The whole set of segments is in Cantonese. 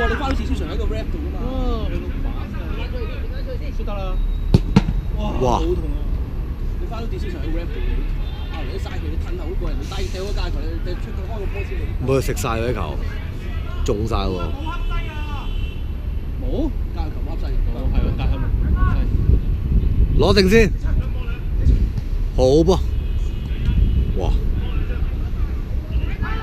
你翻到至少上喺個 rap 度㗎嘛。哦，佢個把真係輸得啦！哇好痛啊！你翻到至少上喺個 rap 度，啊你都嘥氣，你褪後嗰個人，你低掉嗰架球，你出佢開個波先。冇食晒嗰啲球，中晒喎。冇架球冇噏晒入到。係喎，但係冇。攞定先，好噃，哇！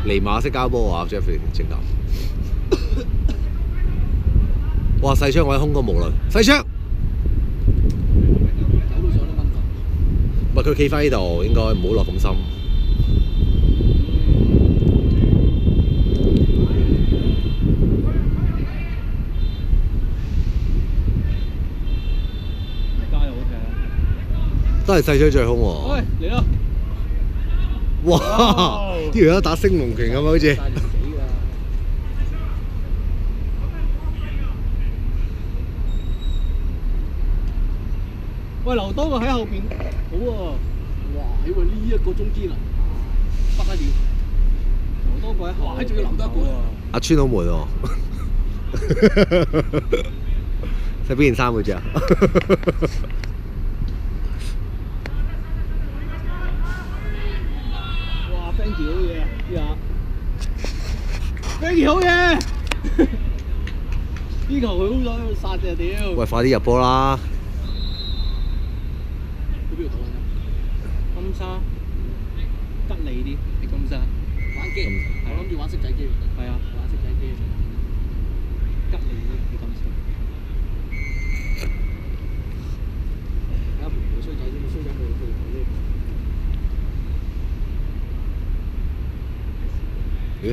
尼馬識交波啊 ，Jeffrey 正頭。哇！細槍我喺空過無論，細槍。走到上都蚊頭。唔係佢企翻呢度，應該唔好落咁深。加油好踢啊！都係細槍最兇喎。喂，嚟啦！哇！呢條友打升龍拳咁啊，好似。喂，留多個喺後邊，好喎！哇！你話呢一個中堅啊，不得了！留多個喺後，哇！仲要留多一個啊！阿川好悶喎。使邊件衫嗰隻啊？哇 ，Frankie 好嘢啊！呢下 ，Frankie 好嘢！呢球佢好彩殺隻屌！喂，快啲入波啦！去邊度打啊？金沙，吉利啲，係金沙。玩機，我諗住玩色仔機。係啊，玩色仔機。吉利啲，係金沙。睇下唔好衰仔先，衰仔佢呢？咦？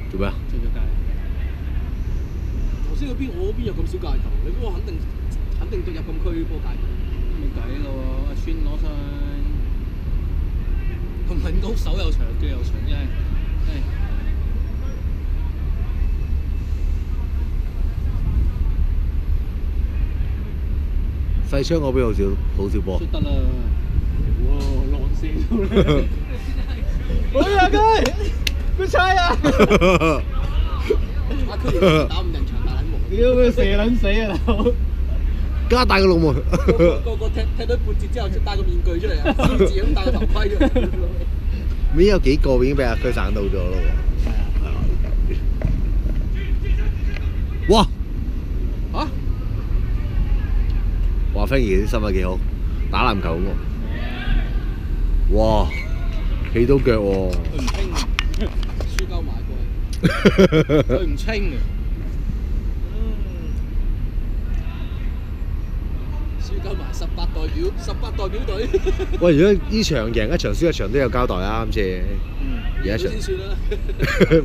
做咩啊？出咗界。頭先嗰邊我嗰邊有咁少界球，你嗰個肯定對入禁區波界球。冇計咯喎，阿川攞上，同敏高手又長，腳又長，真係。細槍嗰邊好少波。出得啦！哇，浪射到咧！好呀佢，佢猜啊！阿區打5人場打撚無。屌佢射撚死啊大佬！加大個龍門。個踢到半截之後，戴個面具出嚟啊！標誌咁戴個頭盔出嚟。已經有幾個已經俾阿區省到咗咯喎。係啊。哇！嚇！哇 ，Frankie 啲心態幾好，打籃球咁喎。哇！起到腳喎。佢唔清，輸鳩埋過。佢唔清嘅。輸鳩埋18代表隊。喂，如果呢場贏一場輸一場都有交代啊，今次。贏一場先算啦，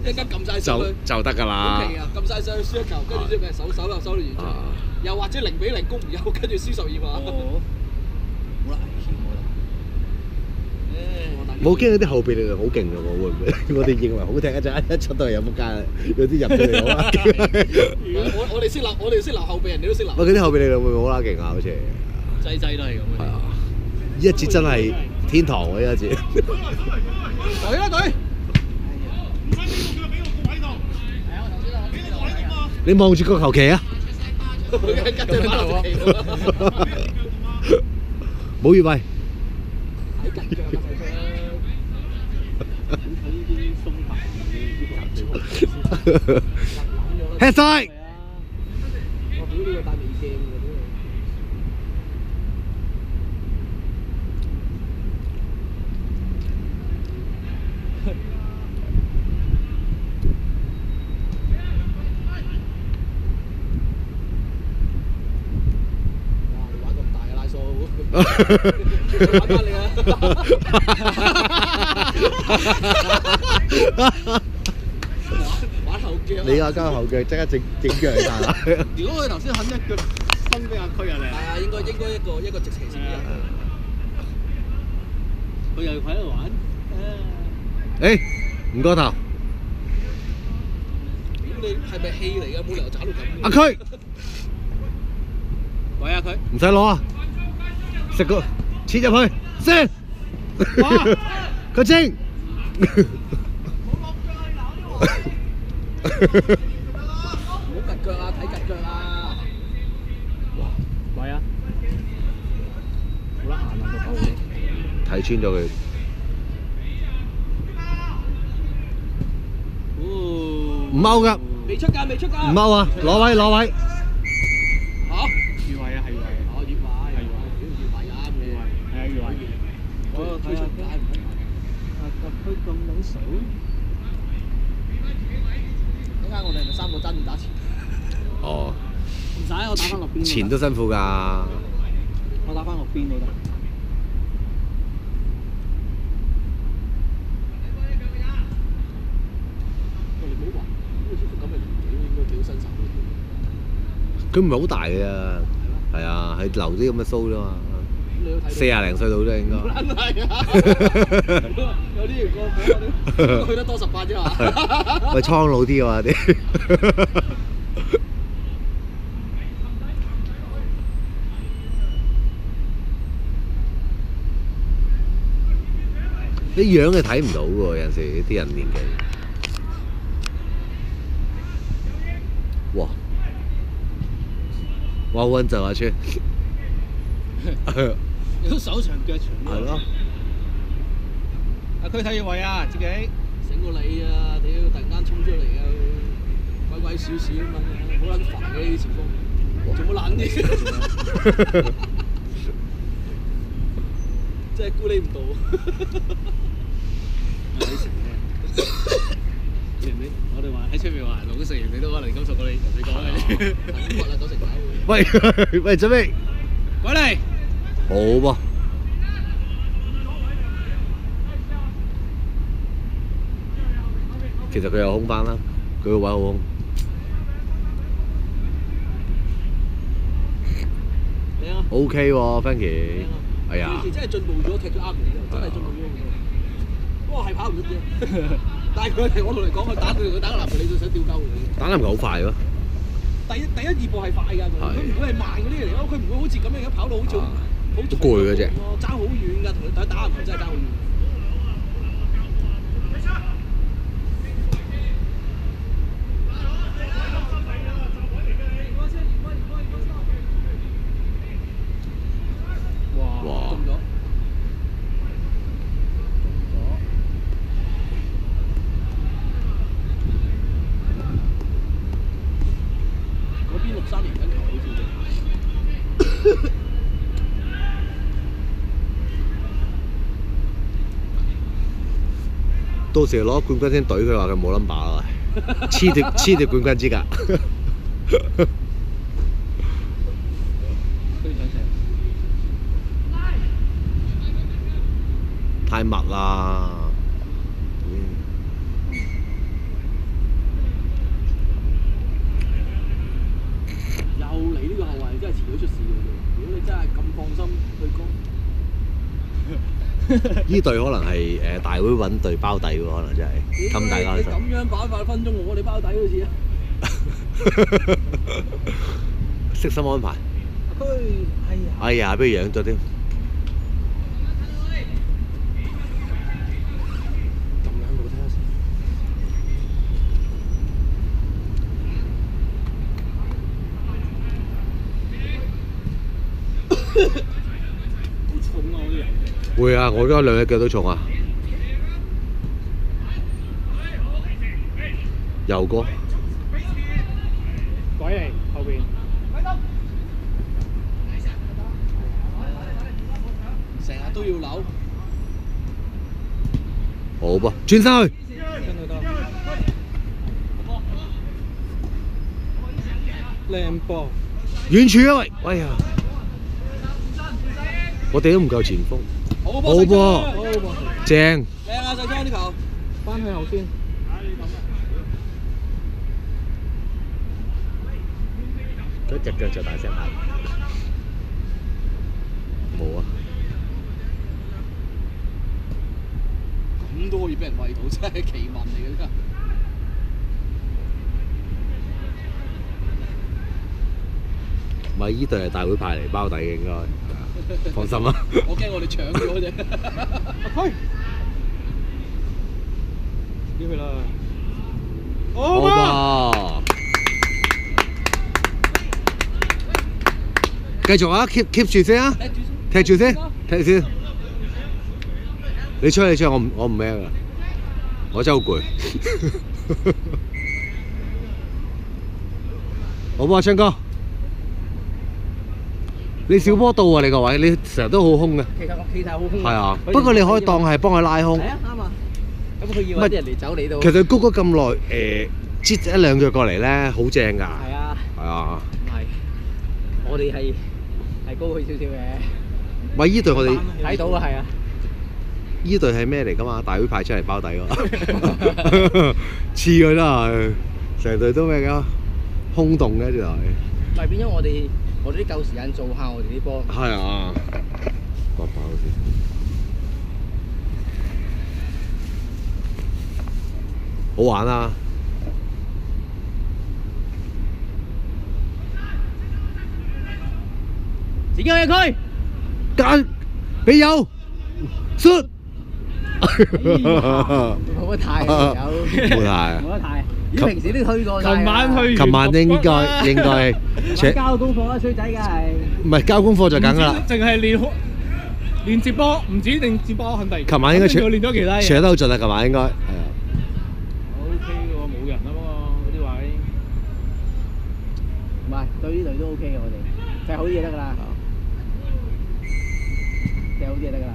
一間撳晒上去就得㗎啦。好奇啊！撳晒上去輸一球，跟住之後咪手又收到完場，又或者0-0攻唔入，跟住輸12碼。好啦，冇驚嗰啲後備力量好勁㗎喎，會唔會？我哋認為好踢一陣，一出到嚟有冇間，有啲入咗嚟好啦勁。我哋識留後備，人哋都識留。喂，嗰啲後備力量會唔會好啦勁啊？好似劑劑都係咁嘅。係啊！呢一節真係天堂喎，呢一節。隊啦隊！你望住個球旗啊！冇預備。Head side。我屌呢個戴美鏡㗎屌！玩翻你啊！玩後腳。你啊，加後腳，即刻整腳嚟彈啦！如果佢頭先肯一腳分俾阿區啊你。係啊，應該一個直斜線嘅。佢又喺度玩。誒，唔該頭。咁你係咪戲嚟㗎？冇理由渣到咁。阿區，喂阿區，唔使攞啊！食個切入去先，佢精。唔好近腳啊，睇趌腳啊！喂啊！好啦，硬啊個球。睇穿咗佢。唔踎㗎，未出㗎，未出㗎。唔踎啊！攞位攞位。嚇？越位啊，係越位。哦，越位，係越位啊！越位，係啊，越位。我推出界唔得。佢咁撚水。點解我哋係咪3個爭住打前？哦。唔使，我打翻落邊。前都辛苦㗎。我打翻落邊都得。喂，你唔好話，呢個叔叔咁嘅年紀應該幾好身手。佢唔係好大嘅咋，係啊，係留啲咁嘅須啫嘛。40零歲到啫應該。真係啊！有啲人過去得多18啫嘛。喂，蒼老啲嘅嘛啲。啲樣你睇唔到喎，有陣時啲人年紀。哇！哇，好穩陣啊，川。你都手長腳長。係咯。阿區睇越位啊，自己。醒過你啊！屌，突然間衝出嚟啊！鬼鬼祟祟咁樣，好撚煩嘅呢啲前鋒，做乜撚嘢？真係估你唔到。我哋話喺出面話老成，你都可能咁熟過你同你講嘅。骨啊，9成9。喂喂，準備。過嚟。好噃。其實佢有空翻啦，佢個位好空。靚啊 OK 喎 ，Frankie。係啊。真係進步咗，踢咗啱嚟㗎，真係進步咗好多。不過係跑唔出啫。但係佢係我同你講，佢打佢打個籃球，你就想吊鳩佢。打籃球好快咯。第一二步係快㗎，佢唔會係慢嗰啲嚟咯，佢唔會好似咁樣跑到好似好攰嗰隻。爭好遠㗎，同佢打籃球真係爭好遠。哇！中咗。嗰邊63年緊球好似。到時攞冠軍先懟佢話佢冇 number 啊，黐條冠軍資格。太密啦！又嚟呢個後衞真係遲早出事嘅喎！如果你真係咁放心去攻。呢隊可能係大會揾隊包底喎，可能真係咁大家你咁樣擺8分鐘，我哋包底好似啊！悉心安排。哎呀，俾佢養咗添。咁樣我睇下先。好重啊！嗰啲人。會啊，我而家2隻腳都重啊。右哥。鬼嚟後邊。成日都要扭。好噃，轉身去。靚波。遠處啊喂！哎呀，我哋都唔夠前鋒。好噃，正。靚啊！細張呢球。翻去後先。嗰隻腳就大聲嗌。冇啊！咁都可以俾人餵到，真係奇聞嚟嘅真係。唔係，依隊係大會派嚟包底嘅應該，放心啊！我驚我哋搶咗啫。去。要佢啦。好噃，繼續啊，keep 住先啊，踢住先，踢先。你吹，我唔咩㗎，我真係好攰。好唔好啊，昌哥？你小波到啊！你個位，你成日都好空嘅。其實好空。係啊，不過你可以當係幫佢拉空。係啊，啱啊。咁佢要啲人嚟走你度。其實谷咗咁耐，擠一兩腳過嚟咧，好正㗎。係啊。係啊。係。我哋係高佢少少嘅。喂，依隊我哋睇到啊，係啊。依隊係咩嚟㗎嘛？大會派出嚟包底喎。似佢啦，成隊都咩㗎？空洞嘅呢隊。咪變咗我哋啲夠時間做下我哋啲波。係啊。割爆先。好玩啊！自己去區，間俾有 shoot， 冇乜太有，冇太，冇乜太。咦，平時都推過晒。琴晚應該交功課啦，衰仔梗係。唔係交功課就梗㗎啦。淨係練接波，唔止定接波，肯定。琴晚應該練咗其他嘢。扯得好盡啊！琴晚應該係啊。OK 喎，冇人啊嘛，嗰啲位。唔係，對呢隊都 OK 嘅，我哋踢好啲嘢得㗎啦。踢好啲嘢得㗎啦。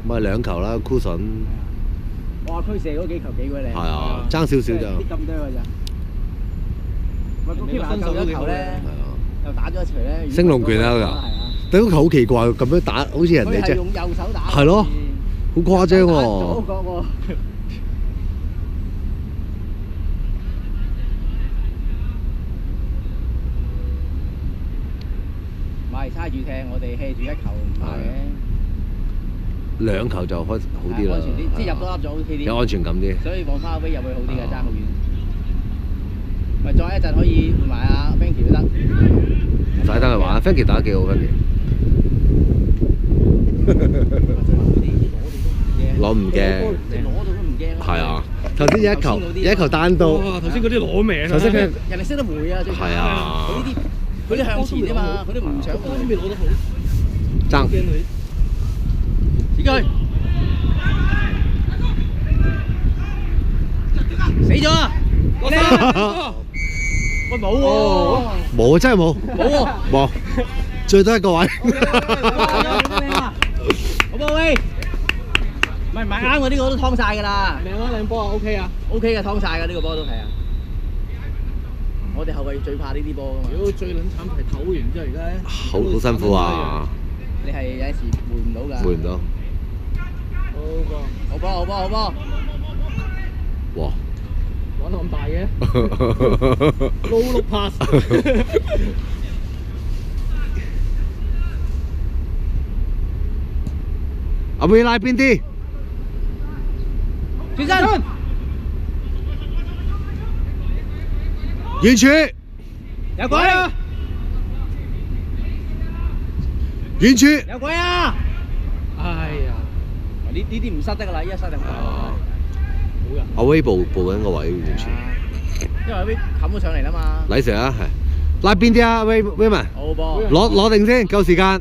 咪兩球啦 ，cushion。哇！區射嗰幾球幾鬼靚。係啊，爭少少就。啲咁多㗎咋？喂，個 keeper 救咗球咧，又打咗一錘咧。升龍拳啊！嗰個。但係嗰球好奇怪，咁樣打好似人哋啫。佢係用右手打。係咯，好誇張喎。左腳喎。唔係揸住踢，我哋 hea 住一球唔怕嘅。兩球就開好啲啦。安全啲，即係入多粒就 OK 啲。有安全感啲。所以放花飛入去好啲嘅，爭好遠。咪再一陣可以換埋阿 Frankie 都得。唔使等佢玩 ，Frankie 打得幾好 ，Frankie。攞唔驚，你攞到都唔驚。係啊，頭先有一球單刀。哇！頭先嗰啲攞命啊！頭先佢人哋識得回啊，係啊。佢啲向前啊嘛，佢啲唔想嗰邊攞得好。爭。自己去。死咗啊！喂，冇喎。冇啊，真係冇。冇喎。冇。最多一個位。好波喂！唔係啱嗰啲我都劏晒㗎啦。靚啊，靚波啊 ，OK 啊 ，OK 嘅，劏晒㗎呢個波都係啊。我哋後衞最怕呢啲波㗎嘛。屌，最撚慘係唞完之後，而家好辛苦啊！你係有時回唔到㗎。回唔到。好波，好波，好波！哇！玩到咁大嘅，low look pass。阿威拉邊啲？轉身。遠處。有鬼啊！遠處。有鬼啊！哎呀！呢啲唔失得㗎啦，依家失定冇人。阿威步緊個位完全。因為阿威冚咗上嚟啦嘛。禮 Sir 啊，係拉邊啲啊？威文。好波。攞定先，夠時間。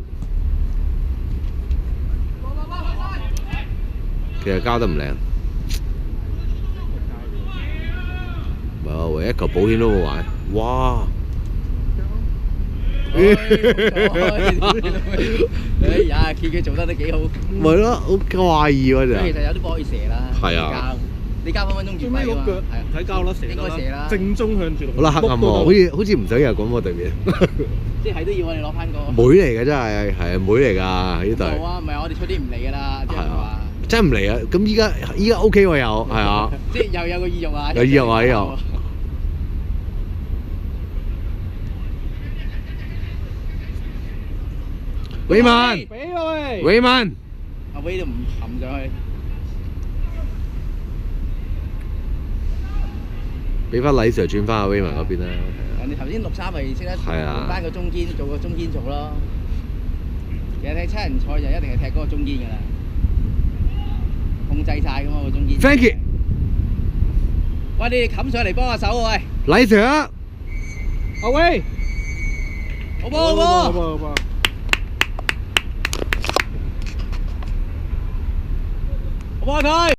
其實交得唔靚。唔係啊，唯一球保險都冇買。哇！哎呀，見佢做得都幾好。咪咯，好怪異喎就。其實有啲波可以射啦。係啊。你交分鐘越位㗎嘛。係啊。睇交啦，應該射啦。正中向住。好啦，黑暗喎，好似唔想有人講喎對面。即係都要我哋攞翻個。妹嚟嘅真係，係啊妹嚟㗎呢隊。冇啊，唔係我哋出啲唔嚟㗎啦，即係話。真係唔嚟啊！咁依家 OK 喎又係啊。即係又有個意欲啊。有意欲啊呢度。偉文，俾啊喂！偉文，阿威都唔冚上去。俾翻禮 Sir 轉翻阿偉文嗰邊啦。人哋頭先6-3咪識得換翻個中堅，做個中堅做咯。其實踢七人賽就一定係踢嗰個中堅㗎啦，控制晒㗎嘛個中堅。Thank you。喂，你哋冚上嚟幫下手喎喂！禮 Sir 啊，阿威。好波好波，好波好波，好波佢。